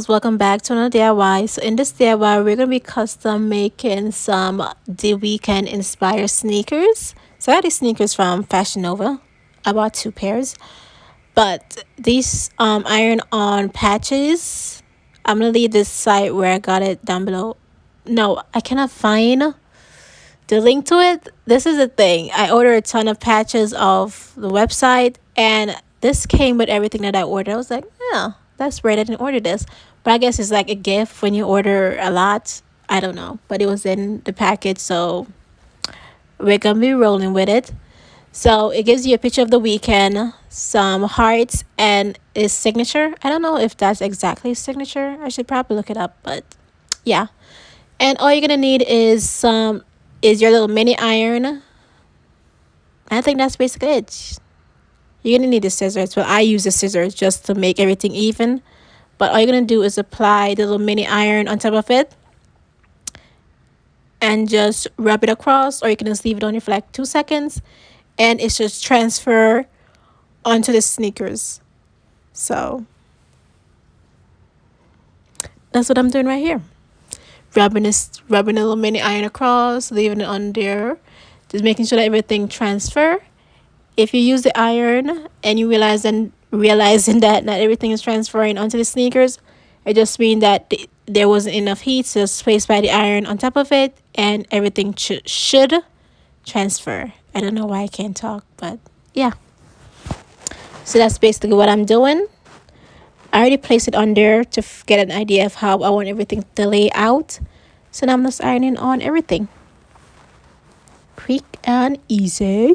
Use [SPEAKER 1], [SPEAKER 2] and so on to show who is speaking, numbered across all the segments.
[SPEAKER 1] Welcome back to another DIY. So in this DIY, we're gonna be custom making some The Weeknd inspired sneakers. So I got these sneakers from Fashion Nova. I bought two pairs, but these iron on patches. I'm gonna leave this site where I got it down below. No, I cannot find the link to it. This is the thing. I ordered a ton of patches off the website, and this came with everything that I ordered. I was like, yeah, that's weird. I didn't order this, but I guess it's like a gift when you order a lot. I don't know, but it was in the package, so we're gonna be rolling with it. So it gives you a picture of the weekend, some hearts, and his signature. I don't know if that's exactly his signature. I should probably look it up, but yeah. And all you're gonna need is your little mini iron. I think that's basically it. You're gonna need the scissors. Well, I use the scissors just to make everything even. But all you're gonna do is apply the little mini iron on top of it and just rub it across, or you can just leave it on you for like 2 seconds, and it's just transfer onto the sneakers. So that's what I'm doing right here. Rubbing a little mini iron across, leaving it on there, just making sure that everything transfer. If you use the iron and you realizing that not everything is transferring onto the sneakers, it just means that there wasn't enough heat, so just place by the iron on top of it, and everything should transfer. I don't know why I can't talk, but yeah. So that's basically what I'm doing. I already placed it on there to get an idea of how I want everything to lay out. So now I'm just ironing on everything. Quick and easy.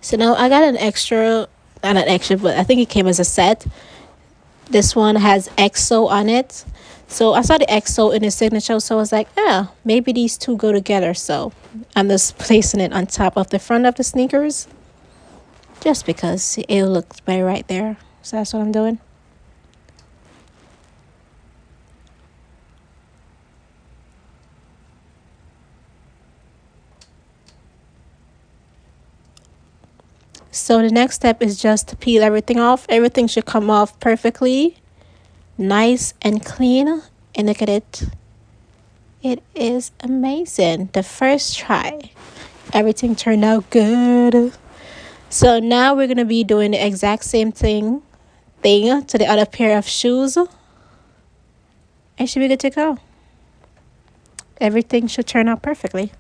[SPEAKER 1] So now I got an extra, not an extra, but I think it came as a set. This one has EXO on it. So I saw the EXO in the signature, so I was like, yeah, maybe these two go together. So I'm just placing it on top of the front of the sneakers just because it looks better right there. So that's what I'm doing. So the next step is just to peel everything off. Everything should come off perfectly, nice and clean. And look at it. It is amazing. The first try. Everything turned out good. So now we're going to be doing the exact same thing to the other pair of shoes. It should be good to go. Everything should turn out perfectly.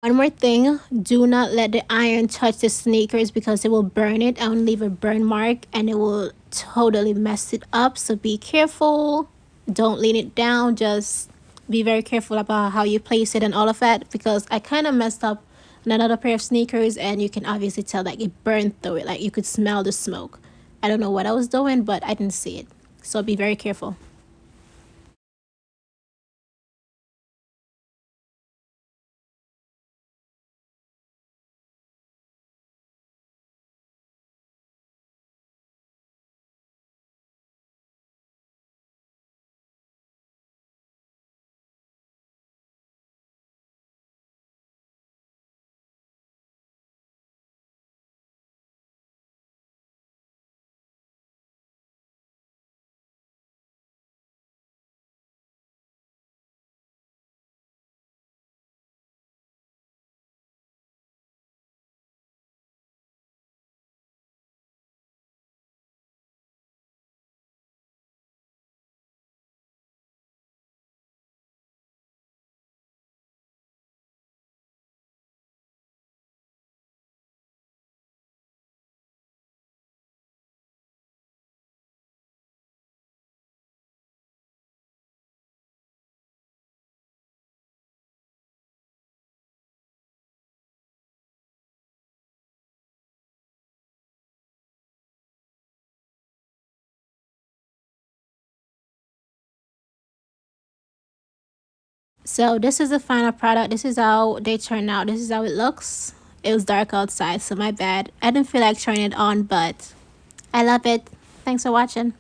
[SPEAKER 1] One more thing, do not let the iron touch the sneakers because it will burn it and leave a burn mark, and it will totally mess it up. So be careful. Don't lean it down. Just be very careful about how you place it and all of that, because I kind of messed up on another pair of sneakers, and you can obviously tell that it burned through it. Like you could smell the smoke. I don't know what I was doing, but I didn't see it. So be very careful. So this is the final product. This is how they turn out. This is how it looks. It was dark outside, so my bad. I didn't feel like turning it on, but I love it. Thanks for watching.